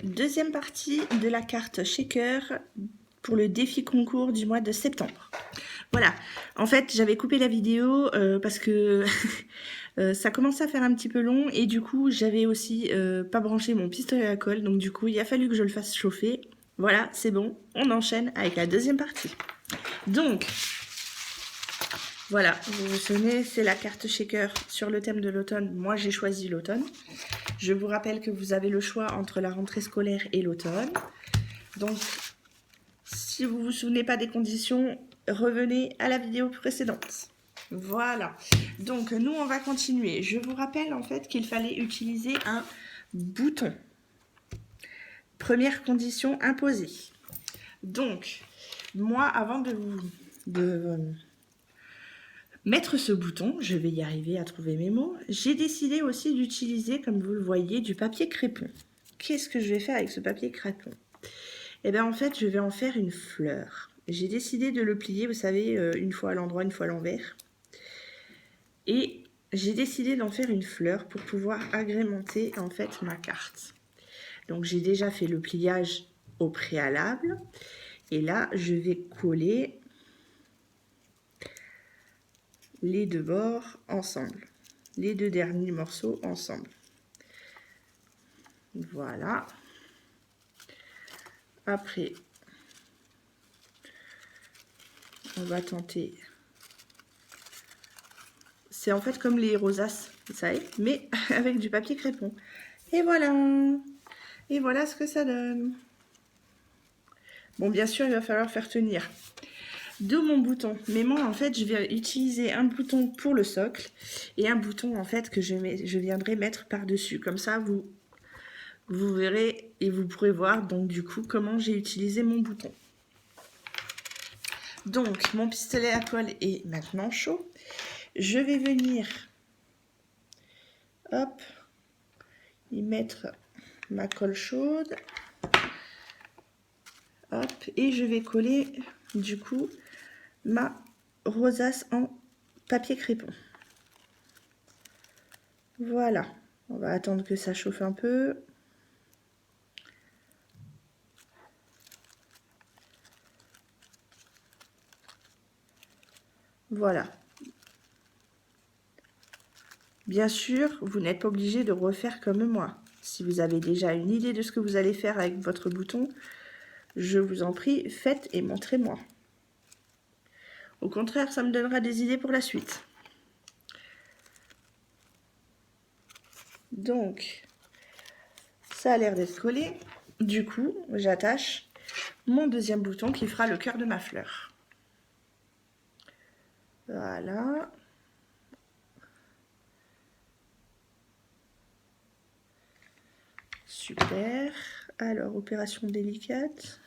deuxième partie de la carte Shaker pour le défi concours du mois de septembre. Voilà, en fait j'avais coupé la vidéo parce que ça commençait à faire un petit peu long et du coup j'avais aussi pas branché mon pistolet à colle, donc du coup il a fallu que je le fasse chauffer. Voilà, c'est bon, on enchaîne avec la deuxième partie. Donc, voilà, vous vous souvenez, c'est la carte Shaker sur le thème de l'automne. Moi j'ai choisi l'automne. Je vous rappelle que vous avez le choix entre la rentrée scolaire et l'automne. Donc, si vous ne vous souvenez pas des conditions, revenez à la vidéo précédente. Voilà. Donc, nous, on va continuer. Je vous rappelle en fait qu'il fallait utiliser un bouton. Première condition imposée. Donc, moi, avant de mettre ce bouton, je vais y arriver à trouver mes mots, j'ai décidé aussi d'utiliser, comme vous le voyez, du papier crépon. Qu'est-ce que je vais faire avec ce papier crépon? Eh bien, en fait, je vais en faire une fleur. J'ai décidé de le plier, vous savez, une fois à l'endroit, une fois à l'envers. Et j'ai décidé d'en faire une fleur pour pouvoir agrémenter, en fait, ma carte. Donc, j'ai déjà fait le pliage au préalable. Et là, je vais coller les deux bords ensemble. Les deux derniers morceaux ensemble. Voilà. Après, on va tenter. C'est en fait comme les rosaces, vous savez, mais avec du papier crépon. Et voilà. Et voilà ce que ça donne. Bon, bien sûr, il va falloir faire tenir. D'où mon bouton. Mais moi, en fait, je vais utiliser un bouton pour le socle et un bouton, en fait, que je viendrai mettre par-dessus. Comme ça, vous verrez et vous pourrez voir, donc, du coup, comment j'ai utilisé mon bouton. Donc, mon pistolet à colle est maintenant chaud. Je vais venir, hop, y mettre ma colle chaude. Hop, et je vais coller, du coup, ma rosace en papier crépon. Voilà, on va attendre que ça chauffe un peu. Voilà. Bien sûr, vous n'êtes pas obligé de refaire comme moi. Si vous avez déjà une idée de ce que vous allez faire avec votre bouton, je vous en prie, faites et montrez-moi. Au contraire, ça me donnera des idées pour la suite. Donc, ça a l'air d'être collé. Du coup, j'attache mon deuxième bouton qui fera le cœur de ma fleur. Voilà. Super. Alors, opération délicate.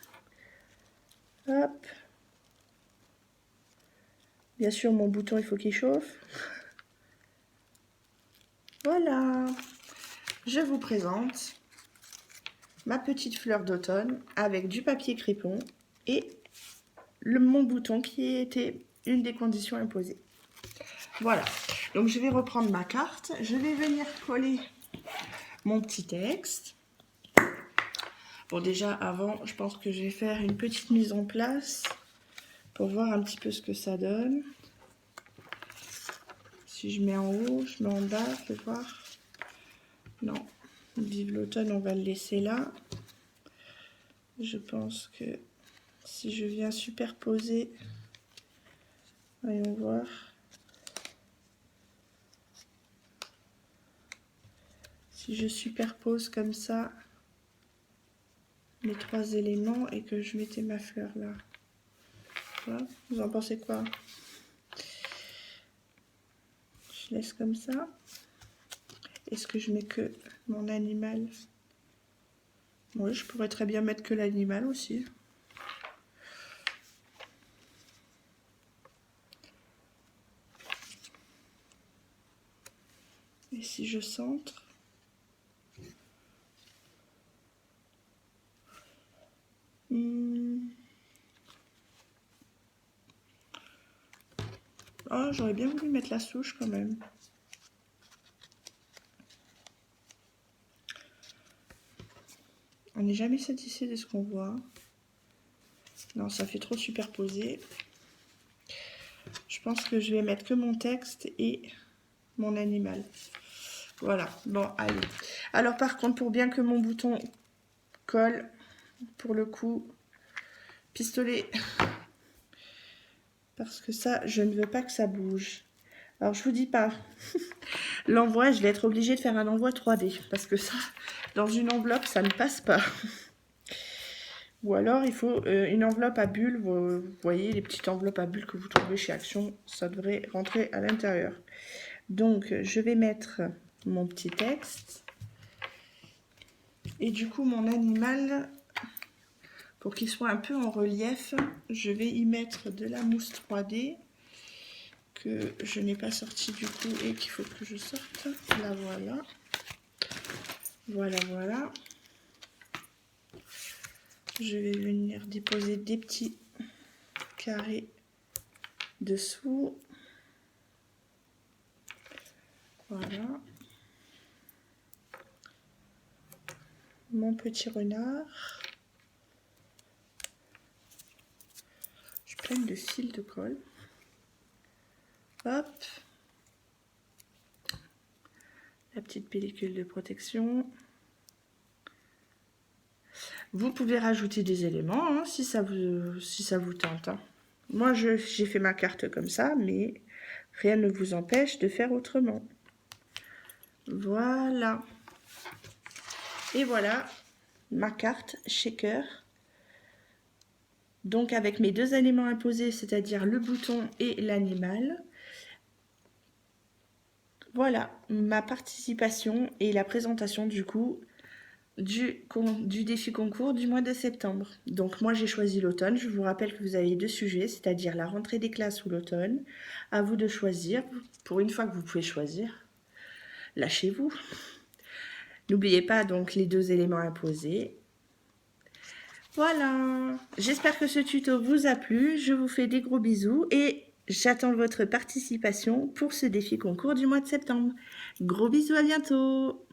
Hop. Bien sûr, mon bouton, il faut qu'il chauffe. Voilà. Je vous présente ma petite fleur d'automne avec du papier crépon et mon bouton qui était une des conditions imposées. Voilà. Donc, je vais reprendre ma carte. Je vais venir coller mon petit texte. Bon, déjà, avant, je pense que je vais faire une petite mise en place pour voir un petit peu ce que ça donne. Si je mets en haut, je mets en bas, fais voir. Non, vive l'automne, on va le laisser là. Je pense que si je viens superposer, voyons voir. Si je superpose comme ça les trois éléments et que je mettais ma fleur là. Voilà. Vous en pensez quoi? Je laisse comme ça. Est-ce que je mets que mon animal? Oui, je pourrais très bien mettre que l'animal aussi. Et si je centre? Oh, j'aurais bien voulu mettre la souche quand même. n'est jamais satisfait de ce qu'on voit. Non, ça fait trop superposé. Je pense que je vais mettre que mon texte et mon animal. Voilà, bon, allez. Alors par contre, pour bien que mon bouton colle, pour le coup, pistolet. Parce que ça, je ne veux pas que ça bouge. Alors, je vous dis pas. L'envoi, je vais être obligée de faire un envoi 3D. Parce que ça, dans une enveloppe, ça ne passe pas. Ou alors, il faut une enveloppe à bulles. Vous voyez, les petites enveloppes à bulles que vous trouvez chez Action, ça devrait rentrer à l'intérieur. Donc, je vais mettre mon petit texte. Et du coup, mon animal, pour qu'il soit un peu en relief, je vais y mettre de la mousse 3D que je n'ai pas sorti du coup et qu'il faut que je sorte. La voilà. Voilà, voilà. Je vais venir déposer des petits carrés dessous. Voilà. Mon petit renard. Je prends de fil de colle. Hop. La petite pellicule de protection. Vous pouvez rajouter des éléments hein, si ça vous tente. Hein. Moi, j'ai fait ma carte comme ça, mais rien ne vous empêche de faire autrement. Voilà. Et voilà ma carte shaker. Donc avec mes deux éléments imposés, c'est-à-dire le bouton et l'animal. Voilà ma participation et la présentation du coup du défi concours du mois de septembre. Donc moi j'ai choisi l'automne. Je vous rappelle que vous avez deux sujets, c'est-à-dire la rentrée des classes ou l'automne. À vous de choisir. Pour une fois que vous pouvez choisir, lâchez-vous. N'oubliez pas donc les deux éléments imposés. Voilà. J'espère que ce tuto vous a plu. Je vous fais des gros bisous et j'attends votre participation pour ce défi concours du mois de septembre. Gros bisous, à bientôt.